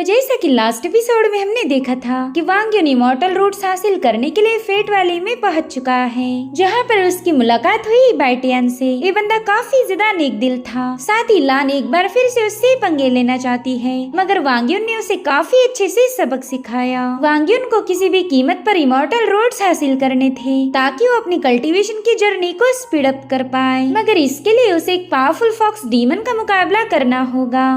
जैसा कि last episode में हमने देखा था कि वांग यून इमॉर्टल रूट्स हासिल करने के लिए फेट वैली में पहुंच चुका है, जहां पर उसकी मुलाकात हुई बाइटियन से। ये बंदा काफी ज्यादा नेक दिल था। साथ ही लान एक बार फिर से उससे पंगे लेना चाहती है, मगर वांग यून ने उसे काफी अच्छे से सबक सिखाया। वांग यून को किसी भी कीमत पर इमॉर्टल रूट्स हासिल करने थे ताकि वो अपनी कल्टीवेशन की जर्नी को स्पीड अप कर पाए, मगर इसके लिए उसे एक पावरफुल फॉक्स डीमन का मुकाबला करना होगा।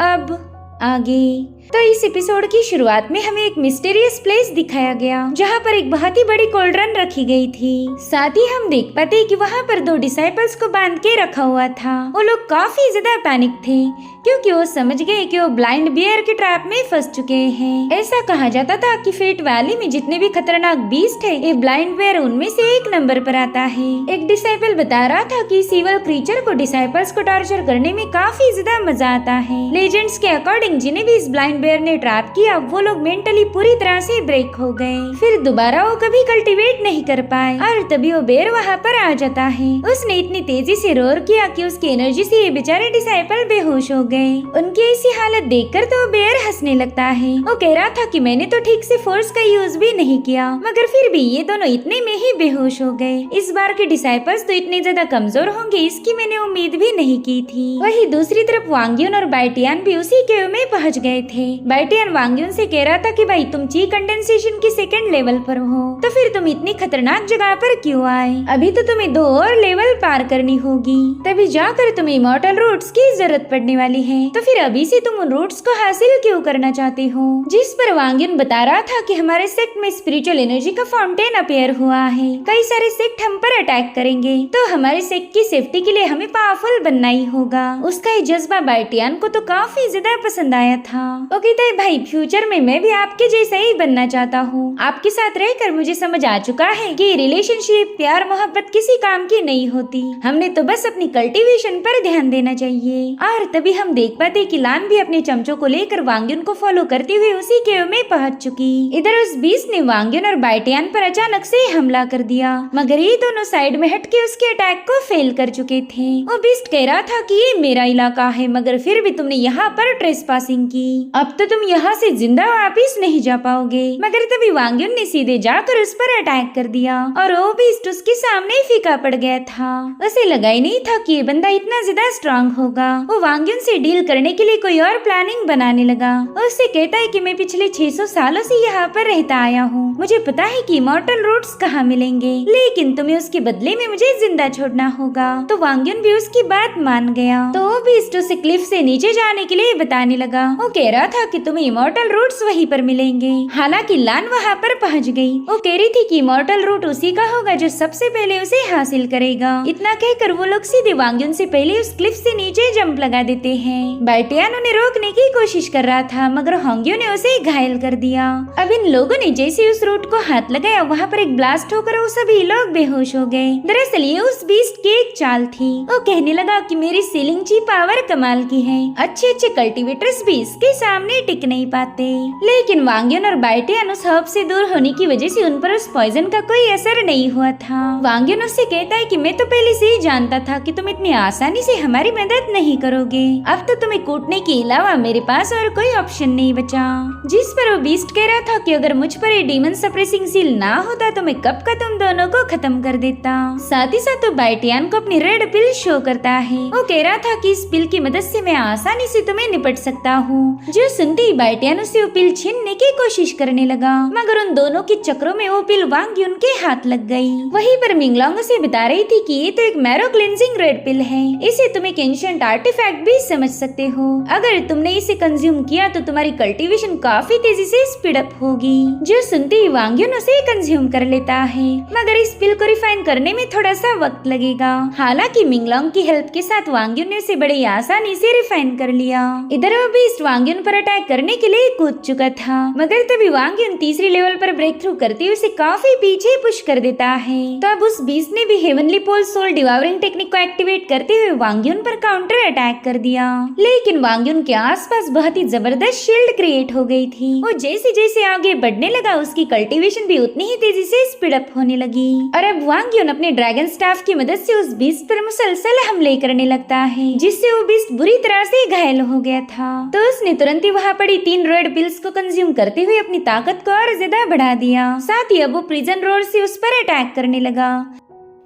अब आगे तो इस एपिसोड की शुरुआत में हमें एक मिस्टीरियस प्लेस दिखाया गया, जहाँ पर एक बहुत ही बड़ी कोल्ड्रन रखी गई थी। साथ ही हम देख पाते कि वहाँ पर 2 डिसाइपल्स को बांध के रखा हुआ था। वो लोग काफी ज्यादा पैनिक थे क्योंकि वो समझ गए कि वो ब्लाइंड बियर के ट्रैप में फंस चुके हैं। ऐसा कहा जाता था कि फेट वैली में जितने भी खतरनाक बीस्ट है, ये ब्लाइंड बियर उनमें से एक नंबर पर आता है। एक डिसाइपल बता रहा था कि इस इविल क्रीचर को डिसाइपल्स को टॉर्चर करने में काफी ज्यादा मजा आता है। लेजेंड्स के अकॉर्डिंग जिन्हें भी इस ब्लाइंड बियर ने ट्रैप किया, वो लोग मेंटली पूरी तरह से ब्रेक हो गए। फिर दोबारा वो कभी कल्टीवेट नहीं कर पाए और तभी वो बेर वहाँ पर आ जाता है। उसने इतनी तेजी से रोर किया कि उसकी एनर्जी से ये बेचारे डिसाइपल बेहोश हो गए। उनकी ऐसी हालत देखकर तो बेर हंसने लगता है। वो कह रहा था कि मैंने तो ठीक से फोर्स का यूज भी नहीं किया, मगर फिर भी ये दोनों इतने में ही बेहोश हो गए। इस बार के डिसाइपल्स तो इतने ज्यादा कमजोर होंगे, इसकी मैंने उम्मीद भी नहीं की थी। वही दूसरी तरफ वांग यून और बाइटियन भी उसी केव में पहुँच गए थे। बाइटियन वांग यून से कह रहा था कि भाई तुम ची कंडेंसेशन के 2nd लेवल पर हो, तो फिर तुम इतनी खतरनाक जगह पर क्यों आए? अभी तो तुम्हें 2 और लेवल पार करनी होगी, तभी जाकर तुम्हें इमॉर्टल रूट्स की जरूरत पड़ने वाली है। तो फिर अभी से तुम उन रूट्स को हासिल क्यों करना चाहते हो? जिस पर वांग यून बता रहा था कि हमारे सेक्ट में स्पिरिचुअल एनर्जी का फाउंटेन अपीयर हुआ है। कई सारे सेक्ट हम पर अटैक करेंगे, तो हमारे सेक्ट की सेफ्टी के लिए हमें पावरफुल बनना ही होगा। उसका ये जज्बा बाइटियन को तो काफी ज्यादा पसंद आया था। वो कहता है भाई फ्यूचर में मैं भी आपके जैसा ही बनना चाहता हूँ। आपके साथ रहकर मुझे समझ आ चुका है कि रिलेशनशिप, प्यार, मोहब्बत किसी काम की नहीं होती। हमने तो बस अपनी कल्टीवेशन पर ध्यान देना चाहिए। और तभी हम देख पाते कि लान भी अपने चमचों को लेकर वांग यून को फॉलो करते हुए उसी केव में पहुंच चुकी। इधर उस बीस्ट ने वांग यून और बाइटियन पर अचानक से हमला कर दिया, मगर ये दोनों साइड में हटके उसके अटैक को फेल कर चुके थे। वो बीस्ट कह रहा था कि ये मेरा इलाका है, मगर फिर भी तुमने यहाँ पर ट्रेसपासिंग की। अब तो तुम यहाँ से जिंदा वापिस नहीं जा पाओगे। मगर तभी वांग यून ने सीधे जाकर उस पर अटैक कर दिया और वो बीस्ट उसके सामने फीका पड़ गया था। उसे लगा ही नहीं था कि ये बंदा इतना ज्यादा स्ट्रांग होगा। वो वांग यून से डील करने के लिए कोई और प्लानिंग बनाने लगा। उससे कहता है कि मैं पिछले 600 सालों से यहाँ पर रहता आया हूँ, मुझे पता है कि इमॉर्टल रूट्स कहाँ मिलेंगे, लेकिन तुम्हें उसके बदले में मुझे जिंदा छोड़ना होगा। तो वांग यून भी उसकी बात मान गया। तो वो बीस्ट उसे क्लिफ से नीचे जाने के लिए बताने लगा। वो कह रहा था कि तुम्हें इमॉर्टल रूट्स वहीं पर मिलेंगे। हालांकि लान वहाँ पर पहुँच गई। वो कह रही थी कि इमॉर्टल रूट उसी का होगा जो सबसे पहले उसे हासिल करेगा। इतना कहकर वो लोग सीधे वांग यून से पहले उस क्लिफ से नीचे जंप लगा देते हैं। बाइटियन उन्हें रोकने की कोशिश कर रहा था, मगर होंग्यू ने उसे घायल कर दिया। अब इन लोगों ने जैसे उस रूट को हाथ लगाया, वहाँ पर एक ब्लास्ट होकर वो सभी लोग बेहोश हो गए। दरअसल ये उस बीस्ट की एक चाल थी। वो कहने लगा कि मेरी सीलिंग ची पावर कमाल की है, अच्छे कल्टीवेटर्स भी इसके सामने टिक नहीं पाते। लेकिन वांग यून और बाइटियन उस हब से दूर होने की वजह से उन पर उस पॉइजन का कोई असर नहीं हुआ था। वांग यून उससे कहता है कि मैं तो पहले से ही जानता था कि तुम इतनी आसानी से हमारी मदद नहीं करोगे। अब तो तुम्हें कूटने के अलावा मेरे पास और कोई ऑप्शन नहीं बचा। जिस पर वो बीस्ट कह रहा था कि अगर मुझ पर ये डीमन सप्रेसिंग सील ना होता तो मैं कब का तुम दोनों को खत्म कर देता। साथ ही साथ वो बाइटियन को अपनी रेड पिल शो करता है। वो कह रहा था कि इस पिल की मदद से मैं आसानी से तुम्हें निपट सकता हूँ। जो सुनते ही बाइटियन उसे वो पिल छीनने की कोशिश करने लगा, मगर उन दोनों के चक्रों में वो पिल वांग यून के हाथ लग गई। वहीं पर मिंगलोंग उसे बता रही थी कि ये तो एक मैरो क्लिंजिंग रेड पिल है, इसे तुम एक एंशिएंट आर्टिफैक्ट भी समझ सकते हो। अगर तुमने इसे कंज्यूम किया तो तुम्हारी कल्टीवेशन काफी तेजी से स्पीड अप होगी। जो सुनते ही वांग यून उसे कंज्यूम कर लेता है, मगर इस पिल को रिफाइन करने में थोड़ा सा वक्त लगेगा। हालांकि मिंगलोंग की हेल्प के साथ वांग यून ने उसे बड़ी आसानी से रिफाइन कर लिया। इधर वो बीस्ट वांग यून पर अटैक करने के लिए कूद चुका था, मगर तभी वांग यून तीसरी लेवल पर ब्रेक थ्रू करते हुए उसे काफी पीछे पुश कर देता है। तो अब उस बीस्ट ने भी हेवनली पोल सोल डिवावरिंग टेक्निक को एक्टिवेट करते हुए वांग यून पर काउंटर अटैक कर दिया। लेकिन वांग यून के आसपास बहुत ही जबरदस्त शील्ड क्रिएट हो गई थी। वो जैसे जैसे आगे बढ़ने लगा उसकी कल्टीवेशन भी उतनी ही तेजी से स्पीड अप होने लगी। और अब वांग यून अपने ड्रैगन स्टाफ की मदद से उस बीस्ट पर मुसलसल हमले करने लगता है, जिससे वो बीस्ट बुरी तरह से घायल हो गया था। तो उसने तुरंत तुरंत ही वहाँ पड़ी 3 रेड पिल्स को कंज्यूम करते हुए अपनी ताकत को और ज्यादा बढ़ा दिया। साथ ही अब वो प्रिजन रोड से उस पर अटैक करने लगा।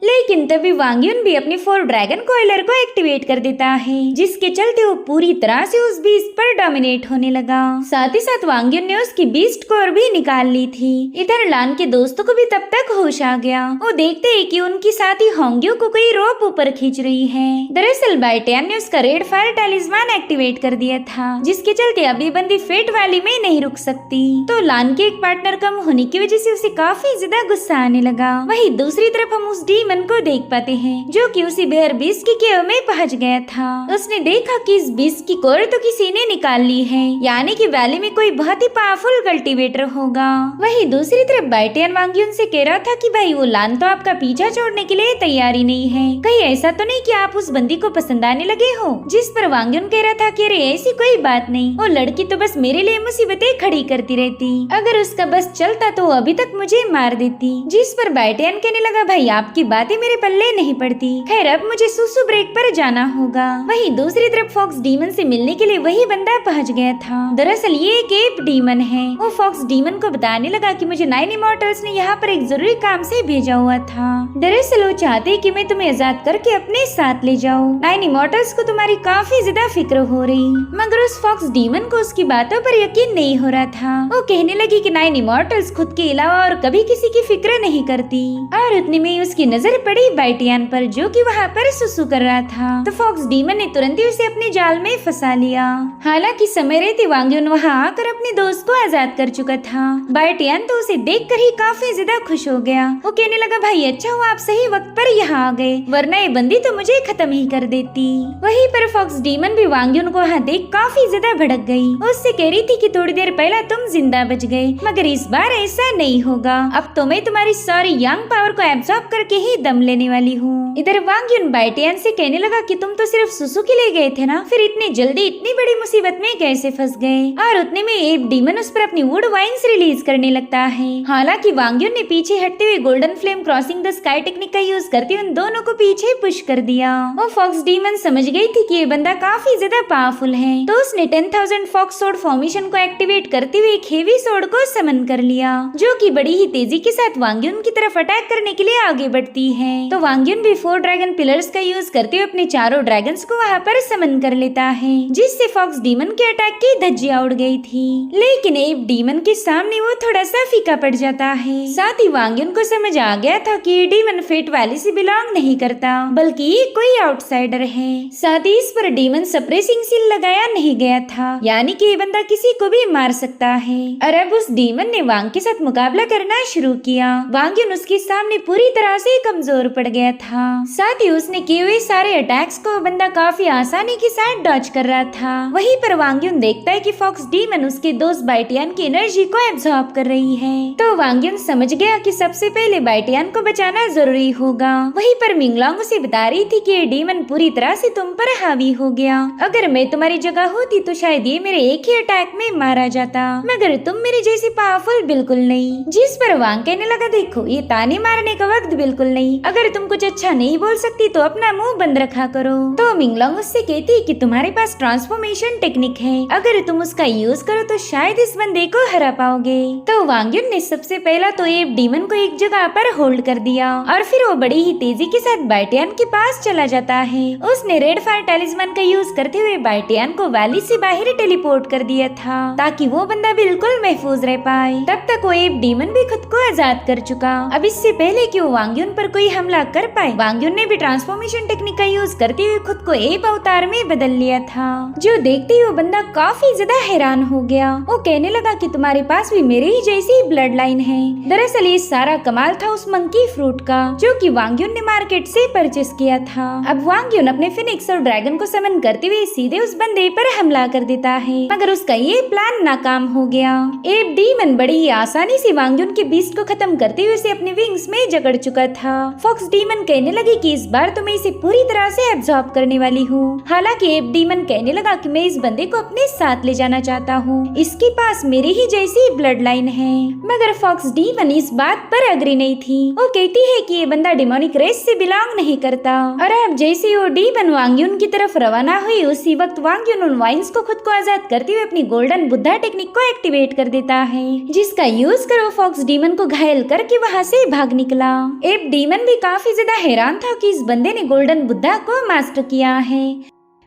लेकिन तभी वांग युन भी अपनी 4 ड्रैगन कॉइलर को एक्टिवेट कर देता है, जिसके चलते वो पूरी तरह से उस बीस्ट पर डोमिनेट होने लगा। साथ ही साथ वांग युन ने उसकी बीस्ट कोर भी निकाल ली थी। इधर लान के दोस्तों को भी तब तक होश आ गया। वो देखते हैं कि उनकी साथी होंग्यू को कोई रोप ऊपर खींच रही है। दरअसल बाइटियान ने उसका रेड फायर टैलिस्मान एक्टिवेट कर दिया था, जिसके चलते अभी बंदी फेट वैली में नहीं रुक सकती। तो लान के एक पार्टनर कम होने की वजह से उसे काफी ज्यादा गुस्सा आने लगा। वहीं दूसरी तरफ हम उस डीमन को देख पाते हैं, जो कि उसी बेयर बीस्ट की केव में पहुंच गया था। उसने देखा कि इस बीस्ट की कोर तो किसी ने निकाल ली है, यानी कि वैली में कोई बहुत ही पावरफुल कल्टीवेटर होगा। वहीं दूसरी तरफ बाइटियन वांग युन से कह रहा था कि भाई वो लान तो आपका पीछा छोड़ने के लिए तैयार ही नहीं है, कहीं ऐसा तो नहीं कि आप उस बंदी को पसंद आने लगे हो। जिस पर वांग युन कह रहा था कि अरे ऐसी कोई बात नहीं, वो लड़की तो बस मेरे लिए मुसीबतें खड़ी करती रहती, अगर उसका बस चलता तो अभी तक मुझे मार देती। जिस पर बाइटियन कहने लगा भाई आपकी बातें मेरे पल्ले नहीं पड़ती, खैर अब मुझे सुसु ब्रेक पर जाना होगा। वहीं दूसरी तरफ फॉक्स डीमन से मिलने के लिए वही बंदा पहुंच गया था। दरअसल ये एक एप डीमन है। वो फॉक्स डीमन को बताने लगा कि मुझे 9 इमॉर्टल्स ने यहाँ पर एक जरूरी काम से भेजा हुआ था। दरअसल वो चाहते कि मैं तुम्हें आजाद करके अपने साथ ले जाऊँ। 9 इमॉर्टल्स को तुम्हारी काफी ज्यादा फिक्र हो रही, मगर उस फॉक्स डीमन को उसकी बातों पर यकीन नहीं हो रहा था। वो कहने लगी कि 9 इमॉर्टल्स खुद के अलावा और कभी किसी की फिक्र नहीं करती। और उतने में उसकी नजर पड़ी बाइटियन पर, जो कि वहाँ पर सुसु कर रहा था। तो फॉक्स डीमन ने तुरंत ही उसे अपने जाल में फंसा लिया। हालांकि समय रहते वांग युन वहाँ आकर अपने दोस्त को आजाद कर चुका था। बाइटियन तो उसे देखकर ही काफी ज्यादा खुश हो गया। वो कहने लगा भाई अच्छा हुआ आप सही वक्त पर यहाँ आ गए, वरना ये बंदी तो मुझे खत्म ही कर देती। वहीं पर फॉक्स डीमन भी वांग युन को वहाँ देख काफी ज्यादा भड़क गई। उससे कह रही थी कि थोड़ी देर पहले तुम जिंदा बच गए, मगर इस बार ऐसा नहीं होगा। अब तो मैं तुम्हारी सारी यंग पावर को एब्जॉर्ब करके ही दम लेने वाली हूँ। इधर वांग युन बाइटियन से कहने लगा कि तुम तो सिर्फ सुसु के लिए गए थे ना, फिर इतनी जल्दी इतनी बड़ी मुसीबत में कैसे फंस गए। और उतने में एप डीमन उस पर अपनी वुड वाइन्स रिलीज करने लगता है। हालांकि वांग युन ने पीछे हटते हुए golden flame crossing the sky technique का यूज करते हुए उन दोनों को पीछे पुश कर दिया। वो फॉक्स डीमन समझ गई थी कि ये बंदा काफी ज्यादा पावरफुल है, तो उसने 10,000 फॉक्स सोर्ड फॉर्मेशन को एक्टिवेट करते हुए एक हेवी सोर्ड को समन कर लिया, जो कि बड़ी ही तेजी के साथ वांग युन की तरफ अटैक करने के लिए आगे बढ़ती है। तो वांग युन भी 4 ड्रैगन पिलर्स का यूज करते हुए अपने चारों ड्रैगन्स को वहाँ पर समन कर लेता है, जिससे फॉक्स डीमन के अटैक की धज्जियां उड़ गई थी। लेकिन एप डीमन के सामने वो थोड़ा सा फीका पड़ जाता है। साथ ही वांग युन को समझ आ गया था कि ये डीमन फेट वैली से बिलोंग नहीं करता, बल्कि ये कोई आउटसाइडर है। साथ ही इस पर डीमन सप्रेसिंग सील लगाया नहीं गया था, यानी कि ये बंदा किसी को भी मार सकता है। और अब उस डीमन ने वांग के साथ मुकाबला करना शुरू किया। वांग युन उसके सामने पूरी तरह से कमजोर पड़ गया था। साथ ही उसने किए हुए सारे अटैक्स को बंदा काफी आसानी के साथ डॉज कर रहा था। वहीं पर वांग युन देखता है कि फॉक्स डीमन उसके दोस्त बाइटियन की एनर्जी को एब्जॉर्ब कर रही है। तो वांग युन समझ गया कि सबसे पहले बाइटियन को बचाना जरूरी होगा। वहीं पर मिंगलोंग उसे बता रही थी कि ये डीमन पूरी तरह से तुम पर हावी हो गया, अगर मैं तुम्हारी जगह होती तो शायद ये मेरे एक ही अटैक में मारा जाता, मगर तुम मेरे जैसी पावरफुल बिल्कुल नहीं। जिस पर वांग कहने लगा देखो ये ताने मारने का वक्त बिल्कुल नहीं, अगर तुम कुछ अच्छा नहीं बोल सकती तो अपना मुंह बंद रखा करो। तो मिंगलोंग उससे कहती कि तुम्हारे पास ट्रांसफॉर्मेशन टेक्निक है, अगर तुम उसका यूज करो तो शायद इस बंदे को हरा पाओगे। तो वांग युन ने सबसे पहला तो एप डीमन को एक जगह पर होल्ड कर दिया और फिर वो बड़ी ही तेजी के साथ बाइटियन के पास चला जाता है। उसने रेड फायर टैलिस्मान का यूज करते हुए बाइटियन को वैली से बाहर टेलीपोर्ट कर दिया था, ताकि वो बंदा बिल्कुल महफूज रह पाए। तब तक वो एप डीमन भी खुद को आजाद कर चुका। अब इससे पहले कि वो वांग युन पर कोई हमला कर पाए, वांग युन ने भी ट्रांसफॉर्मेशन टेक्निक का यूज करते हुए खुद को एप अवतार में बदल लिया था, जो देखते ही वो बंदा काफी ज्यादा हैरान हो गया। वो कहने लगा कि तुम्हारे पास भी मेरे ही जैसी ब्लड लाइन है। दरअसल ये सारा कमाल था उस मंकी फ्रूट का, जो कि वांग युन ने मार्केट से परचेस किया था। अब वांग युन अपने फिनिक्स और ड्रैगन को समन करते हुए सीधे उस बंदे पर हमला कर देता है, मगर उसका ये प्लान नाकाम हो गया। एप डीमन बड़ी ही आसानी से वांग युन के बीस्ट को खत्म करते हुए उसे अपने विंग्स में जकड़ चुका था। फॉक्स डीमन कहने लगी कि इस बार तो मैं इसे पूरी तरह से एब्जॉर्ब करने वाली हूँ। हालांकि एब डीमन कहने लगा कि मैं इस बंदे को अपने साथ ले जाना चाहता हूँ, इसके पास मेरे ही जैसी ब्लड लाइन है। मगर फॉक्स डीमन इस बात पर अग्री नहीं थी। वो कहती है कि ये बंदा डिमोनिक रेस से बिलोंग नहीं करता। और अब जैसे वो डीमन वांग युन की तरफ रवाना हुई, उसी वक्त वांग युन उन वाइन्स को खुद को आजाद करते हुए अपनी गोल्डन बुद्धा टेक्निक को एक्टिवेट कर देता है, जिसका यूज कर वो फॉक्स डीमन को घायल करके वहाँ से भाग निकला। एब डीमन भी काफी ज्यादा हैरान था कि इस बंदे ने गोल्डन बुद्धा को मास्टर किया है।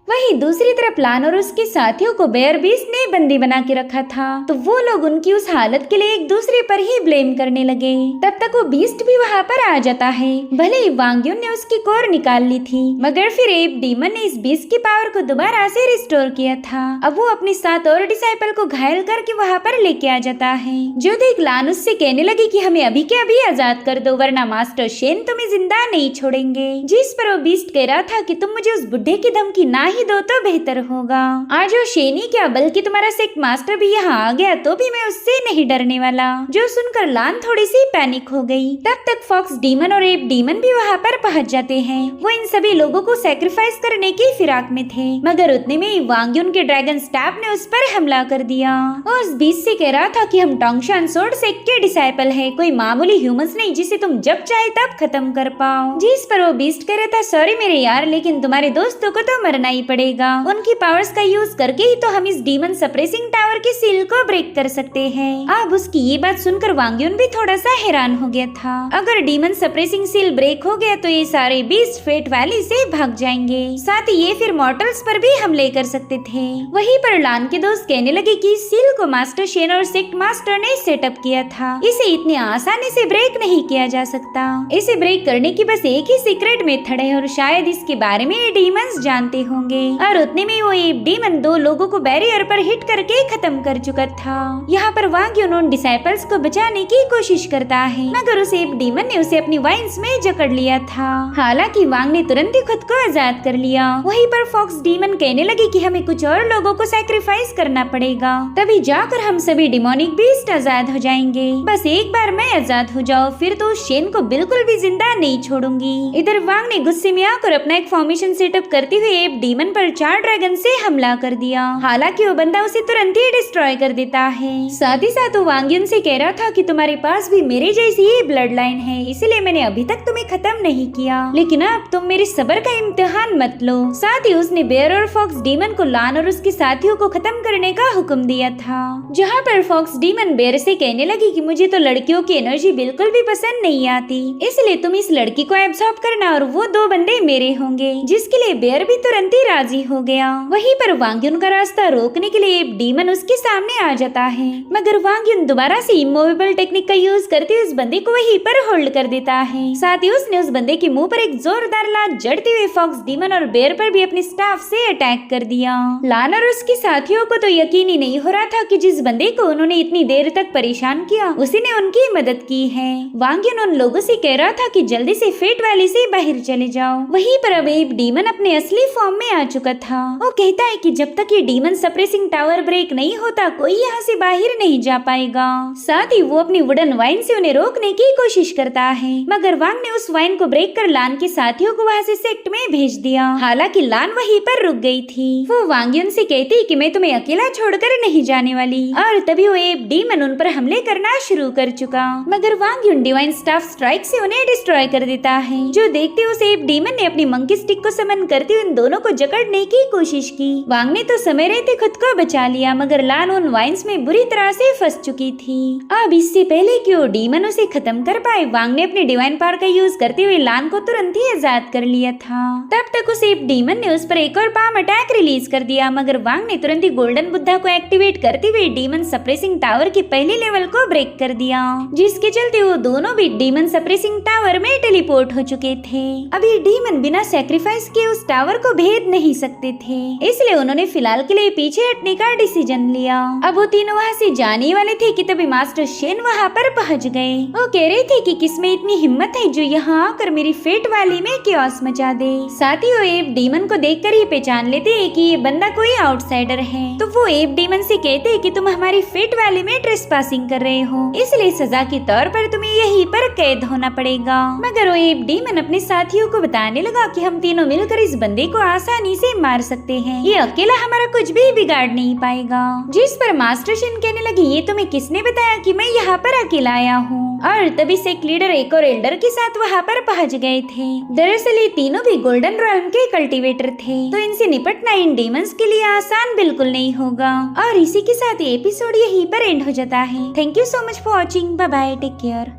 वहीं दूसरी तरफ लान और उसके साथियों को बेयर बीस्ट ने बंदी बना के रखा था, तो वो लोग उनकी उस हालत के लिए एक दूसरे पर ही ब्लेम करने लगे। तब तक वो बीस्ट भी वहाँ पर आ जाता है। भले ही वांग युन ने उसकी कोर निकाल ली थी, मगर फिर एब डीमन ने इस बीस्ट की पावर को दोबारा से रिस्टोर किया था। अब वो अपनी 7 और डिसाइपल को घायल करके वहाँ पर लेके आ जाता है, जो देख लान उससे कहने लगी कि हमें अभी के अभी आजाद कर दो, वरना मास्टर शेन तुम्हें जिंदा नहीं छोड़ेंगे। जिस पर वो बीस्ट कह रहा था कि तुम मुझे उस बुढ़े की धमकी ना ही दो तो बेहतर होगा। आज वो शेनी क्या बल्कि तुम्हारा सेक्ट मास्टर भी यहाँ आ गया तो भी मैं उससे नहीं डरने वाला। जो सुनकर लान थोड़ी सी पैनिक हो गई। तब तक फॉक्स डीमन और एब डीमन भी वहाँ पर पहुँच जाते हैं। वो इन सभी लोगों को सैक्रिफाइस करने की फिराक में थे, मगर उतने में ही वांग युन के ड्रैगन स्टैफ ने उस पर हमला कर दिया। वो उस बीच से कह रहा था कि हम टोंगशान सोर्ड सेक्ट के डिसाइपल है, कोई मामूली ह्यूमंस नहीं जिसे तुम जब चाहे तब खत्म कर पाओ। जिस पर वो बीस्ट कह रहा था सॉरी मेरे यार, लेकिन तुम्हारे दोस्तों को तो मरना ही पड़ेगा। उनकी पावर्स का यूज करके ही तो हम इस डीमन सप्रेसिंग टावर की सील को ब्रेक कर सकते हैं। अब उसकी ये बात सुनकर वांग युन भी थोड़ा सा हैरान हो गया था। अगर डीमन सप्रेसिंग सील ब्रेक हो गया तो ये सारे बीस्ट फेट वैली से भाग जाएंगे, साथ ही ये फिर मॉर्टल्स पर भी हमले कर सकते थे। वहीं पर लान के दोस्त कहने लगे कि इस सील को मास्टर शेन और सेक्ट मास्टर ने सेटअप किया था, इसे इतनी आसानी से ब्रेक नहीं किया जा सकता। इसे ब्रेक करने की बस एक ही सीक्रेट मेथड है और शायद इसके बारे में डीमंस जानते होंगे। और उतने में वो एब डीमन 2 लोगों को बैरियर पर हिट करके खत्म कर चुका था। यहाँ पर वांग युन उन डिसाइपल्स को बचाने की कोशिश करता है, मगर उस एब डीमन ने उसे अपनी वाइन्स में जकड़ लिया था। हालांकि वांग ने तुरंत ही खुद को आजाद कर लिया। वहीं पर फॉक्स डीमन कहने लगी कि हमें कुछ और लोगों को सैक्रिफाइस करना पड़ेगा, तभी जाकर हम सभी डिमोनिक बीस्ट आजाद हो जाएंगे। बस एक बार मैं आजाद हो जाओ, फिर तो शेन को बिल्कुल भी जिंदा नहीं छोड़ूंगी। इधर वांग ने गुस्से में आकर अपना एक फॉर्मेशन सेटअप करते हुए एब डीमन पर 4 ड्रैगन से हमला कर दिया। हालांकि वो बंदा उसे तुरंत ही डिस्ट्रॉय कर देता है। साथ ही साथ वो वांग युन से कह रहा था कि तुम्हारे पास भी मेरे जैसी ही ब्लड लाइन है, इसलिए मैंने अभी तक तुम्हें खत्म नहीं किया, लेकिन अब तुम मेरे सब्र का इम्तिहान मत लो। साथ ही उसने बेयर और फॉक्स डीमन को लान और उसके साथियों को खत्म करने का हुक्म दिया था। जहाँ पर फॉक्स डीमन बेयर से कहने लगी कि मुझे तो लड़कियों की एनर्जी बिल्कुल भी पसंद नहीं आती, इसलिए तुम इस लड़की को एब्सॉर्ब करना और वो 2 बंदे मेरे होंगे, जिसके लिए बेयर भी तुरंत ही राजी हो गया। वहीं पर वांग युन का रास्ता रोकने के लिए डीमन उसके सामने आ जाता है, मगर वांग युन दोबारा से इमूवेबल टेक्निक का यूज करते हुए उस बंदे को वहीं पर होल्ड कर देता है। साथ ही उसने उस बंदे के मुंह पर एक जोरदार लात जड़ते हुए फॉक्स डीमन और बेयर पर भी अपनी स्टाफ से अटैक कर दिया। लान और उसके साथियों को तो यकीन ही नहीं हो रहा था कि जिस बंदे को उन्होंने इतनी देर तक परेशान किया उसी ने उनकी मदद की है। वांग युन उन लोगों से कह रहा था कि जल्दी से फेट वैली से बाहर चले जाओ। वहीं पर अब एब डीमन अपने असली फॉर्म में आ चुका था। वो कहता है कि जब तक ये डीमन सप्रेसिंग टावर ब्रेक नहीं होता कोई यहाँ से बाहर नहीं जा पाएगा। साथ ही वो अपनी वुडन वाइन से उन्हें रोकने की कोशिश करता है, मगर वांग ने उस वाइन को ब्रेक कर लान के साथियों को वहाँ से सेक्ट में भेज दिया। हालांकि लान वहीं पर रुक गई थी। वो वांग युन से कहती कि मैं तुम्हें अकेला छोड़कर नहीं जाने वाली, और तभी वो एब डीमन उन पर हमले करना शुरू कर चुका, मगर वांग युन डिवाइन स्टाफ स्ट्राइक से उन्हें डिस्ट्रॉय कर देता है। जो देखते उस एब डीमन ने अपनी मंकी स्टिक को समन करते हुए इन दोनों को जकड़ने की कोशिश की। वांग ने तो समय रहते खुद को बचा लिया, मगर लान उन वाइन्स में बुरी तरह से फंस चुकी थी। अब इससे पहले कि वो डीमन उसे खत्म कर पाए, वांग ने अपने डिवाइन पावर का यूज करते हुए लान को तुरंत ही आजाद कर लिया था। तब तक उस एब डीमन ने उस पर एक और पाम अटैक रिलीज कर दिया, मगर वांग ने तुरंत ही गोल्डन बुद्धा को एक्टिवेट करते हुए डीमन सप्रेसिंग टावर के पहले लेवल को ब्रेक कर दिया, जिसके चलते वो दोनों भी डीमन सप्रेसिंग टावर में टेलीपोर्ट हो चुके थे। अभी डीमन बिना सैक्रिफाइस किए उस टावर को भेद नहीं सकते थे, इसलिए उन्होंने फिलहाल के लिए पीछे हटने का डिसीजन लिया। अब वो तीनों वहाँ से जाने वाले थे कि तभी मास्टर शेन वहाँ पर पहुँच गए। वो कह रहे थे कि किसमें इतनी हिम्मत है जो यहाँ आकर मेरी फेट वैली में chaos मचा दे। साथ ही वो एप डीमन को देखकर ही पहचान लेते हैं कि ये बंदा कोई आउटसाइडर है। तो वो एप डीमन से कहते हैं कि तुम हमारी फेट वैली में ट्रेसपासिंग कर रहे हो, इसलिए सजा के तौर पर तुम्हें यहीं पर कैद होना पड़ेगा। मगर वो एप डीमन अपने साथियों को बताने लगा कि हम तीनों मिलकर इस बंदे को आसानी से मार सकते हैं, ये अकेला हमारा कुछ भी बिगाड़ नहीं पाएगा। जिस पर मास्टर शेन कहने लगे, ये तुम्हें किसने बताया कि मैं यहाँ पर अकेला आया हूँ? और तभी से एक लीडर एक और एल्डर के साथ वहाँ पर पहुँच गए थे। दरअसल ये तीनों भी गोल्डन रॉयल्म के कल्टीवेटर थे, तो इनसे निपटना इन डीमंस के लिए आसान बिल्कुल नहीं होगा। और इसी के साथ ये एपिसोड यहीं पर एंड हो जाता है। Thank you so much for watching. Bye bye, take care.